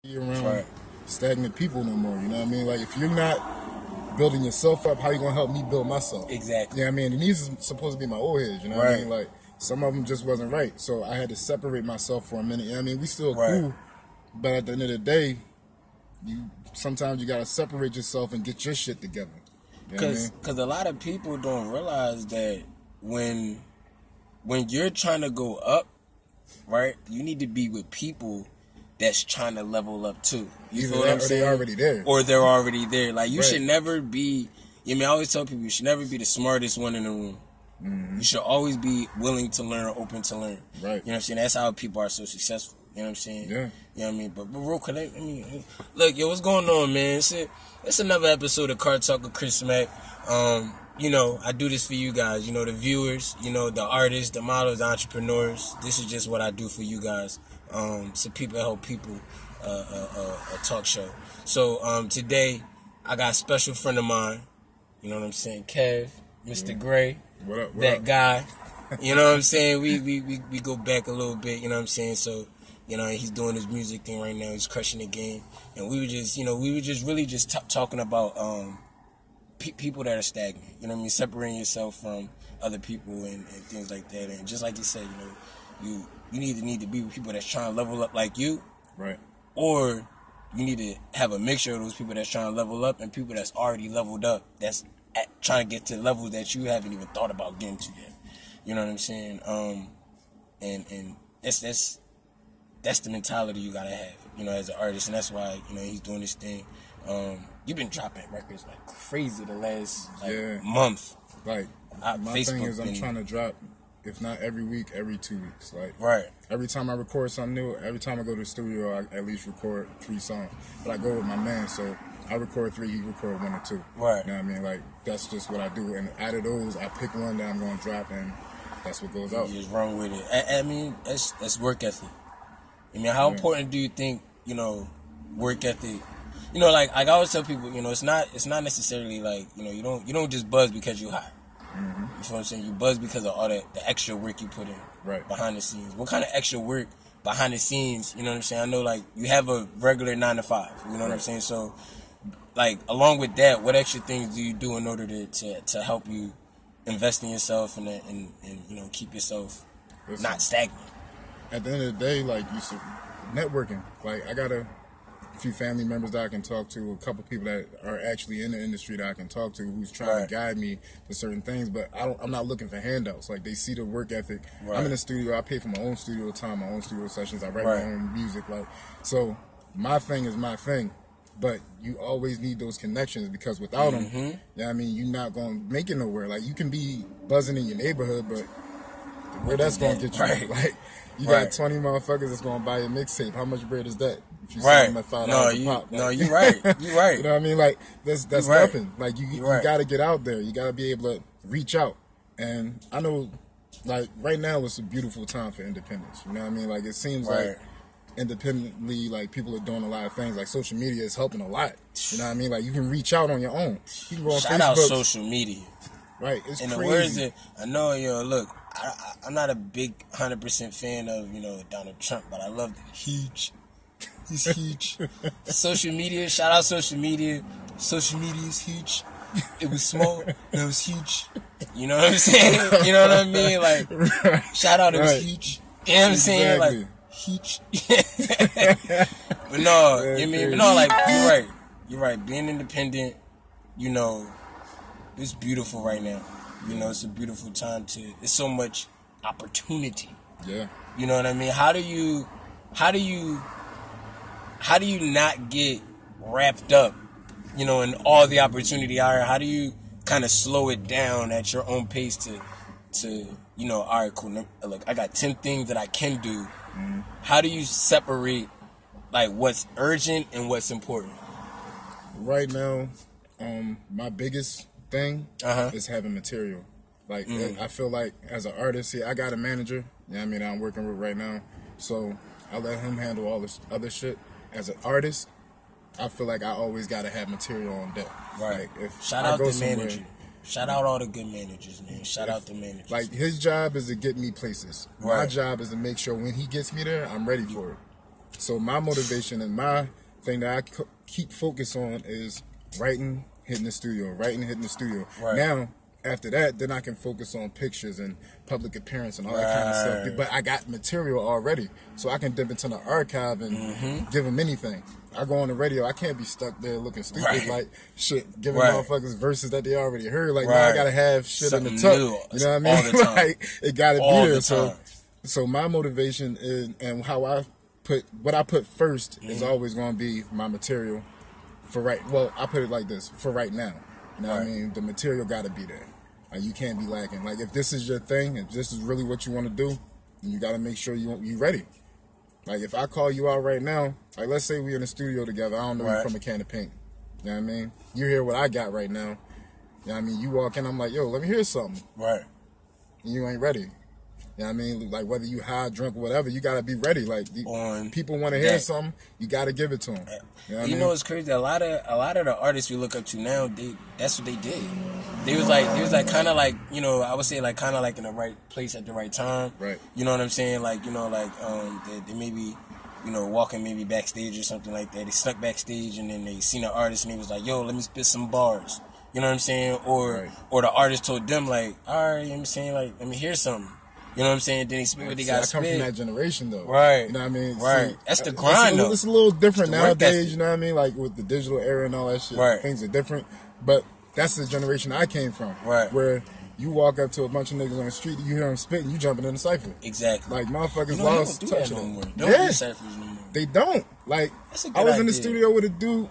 Be around stagnant people no more. You know what I mean? Like, if you're not building yourself up, how you gonna help me build myself? Exactly. Yeah, you know what I mean, and these are supposed to be my old heads. You know what I mean? Like, some of them just wasn't right, so I had to separate myself for a minute. You know what I mean? We still cool, but at the end of the day, sometimes you gotta separate yourself and get your shit together. Because a lot of people don't realize that when you're trying to go up, right, you need to be with people that's trying to level up too. You feel what I'm saying? Or they're already there. Or they're already there. Like, you should never be, I always tell people, you should never be the smartest one in the room. Mm-hmm. You should always be willing to learn, open to learn. Right. You know what I'm saying? That's how people are so successful. You know what I'm saying? Yeah. You know what I mean? But real quick, look, yo, what's going on, man? It's another episode of Car Talk with Chris Mack. I do this for you guys, the viewers, the artists, the models, the entrepreneurs. This is just what I do for you guys. So people help people, a talk show. So today, I got a special friend of mine, you know what I'm saying, Kev, Mr. Gray, that guy. You know what I'm saying? We go back a little bit, you know what I'm saying? So, he's doing his music thing right now. He's crushing the game. And we were just really talking about people that are stagnant. You know what I mean? Separating yourself from other people and things like that. And just like you said, you either need to be with people that's trying to level up like you. Right. Or you need to have a mixture of those people that's trying to level up and people that's already leveled up, that's trying to get to levels that you haven't even thought about getting to yet. You know what I'm saying? And that's the mentality you gotta have, as an artist, and that's why, he's doing this thing. You've been dropping records like crazy the last month. Like, my Facebook thing is I'm trying to drop, if not every week, every 2 weeks. Like, every time I record something new, every time I go to the studio, I at least record 3 songs. But I go with my man, so I record 3, he record 1 or 2. Right. You know what I mean? Like, that's just what I do. And out of those, I pick one that I'm going to drop, and that's what goes out. You just run with it. That's work ethic. How important do you think, work ethic? Like I always tell people, it's not necessarily like, you don't just buzz because you're hot. Mm-hmm. You feel what I'm saying? You buzz because of all the extra work you put in behind the scenes. What kind of extra work behind the scenes, you know what I'm saying? I know, like, you have a regular 9 to 5, you know what I'm saying? So, like, along with that, what extra things do you do in order to help you invest in yourself and keep yourself not stagnant? At the end of the day, like, networking. Like, I got a few family members that I can talk to, a couple people that are actually in the industry that I can talk to, who's trying to guide me to certain things, but I'm not looking for handouts. Like, they see the work ethic. I'm in the studio, I pay for my own studio time, my own studio sessions, I write my own music. Like, so my thing is my thing, but you always need those connections, because without them, you're not going to make it nowhere. Like, you can be buzzing in your neighborhood, but where that's going to get you? Like, you got 20 motherfuckers that's going to buy your mixtape. How much bread is that? If you sell them at $5 pop. Like, you're right. You're right. You know what I mean? Like, that's nothing. Like, you got to get out there. You got to be able to reach out. And I know, like, right now it's a beautiful time for independence. You know what I mean? Like, it seems like independently, like, people are doing a lot of things. Like, social media is helping a lot. You know what I mean? Like, you can reach out on your own. You can go on Facebook. Shout out social media. Right. It's in crazy. The words that I know, look, I'm not a big 100% fan of, Donald Trump, but I love the huge. He's huge. Social media, shout out social media. Social media is huge. It was small, and it was huge. You know what I'm saying? You know what I mean? Like, shout out, it was huge. You know what I'm saying? Like, huge. But no, like, you're right. You're right. Being independent, it's beautiful right now. It's a beautiful time it's so much opportunity. Yeah. You know what I mean? How do you not get wrapped up, in all the opportunity out here? How do you kind of slow it down at your own pace to all right, cool. Look, I got 10 things that I can do. Mm-hmm. How do you separate, like, what's urgent and what's important? Right now, my biggest thing is having material. Like, I feel like as an artist, I got a manager, I'm working with right now. So I let him handle all this other shit. As an artist, I feel like I always got to have material on deck. Right. Like, shout out the manager. Shout out all the good managers, man. Shout out the managers. Like, his job is to get me places. Right. My job is to make sure when he gets me there, I'm ready for it. So my motivation and my thing that I keep focus on is writing, hitting the studio, writing, hitting the studio. Right. Now, after that, then I can focus on pictures and public appearance and all that kind of stuff. But I got material already, so I can dip into the archive and give them anything. I go on the radio, I can't be stuck there looking stupid like shit, giving motherfuckers verses that they already heard. Like now I gotta have shit something in the tuck. You know what I mean? All the time. Like it gotta be there. So my motivation is, and how I put what I put first is always gonna be my material for well, I put it like this, for right now. You know what I mean? The material gotta be there. Like you can't be lacking. Like if this is your thing, if this is really what you want to do, then you gotta make sure you ready. Like if I call you out right now, like let's say we're in the studio together, I don't know you from a can of paint. You know what I mean? You hear what I got right now. You know what I mean? You walk in, I'm like, yo, let me hear something. Right. And you ain't ready. You know what I mean? Like whether you high, drunk, whatever, you gotta be ready. Like people want to hear something, you gotta give it to them. You know what's crazy? A lot of the artists we look up to now, that's what they did. They was like kind of like, you know, I would say like kind of like in the right place at the right time. Right. You know what I'm saying? Like, you know, like they maybe, you know, walking maybe backstage or something like that. They stuck backstage and then they seen an artist and they was like, yo, let me spit some bars. You know what I'm saying? Or the artist told them like, all right, you know what I'm saying? Like, let me hear something. You know what I'm saying? Then he spit what they got spit. I come from that generation, though. Right. You know what I mean? Right. See, that's the grind, though. It's a little different nowadays, you know what I mean? Like, with the digital era and all that shit. Right. Things are different. But that's the generation I came from. Right. Where you walk up to a bunch of niggas on the street, you hear them spitting, you jumping in the cypher. Exactly. Like, motherfuckers lost touch no more. Don't do ciphers no more. They don't. Like, I was in the studio with a dude.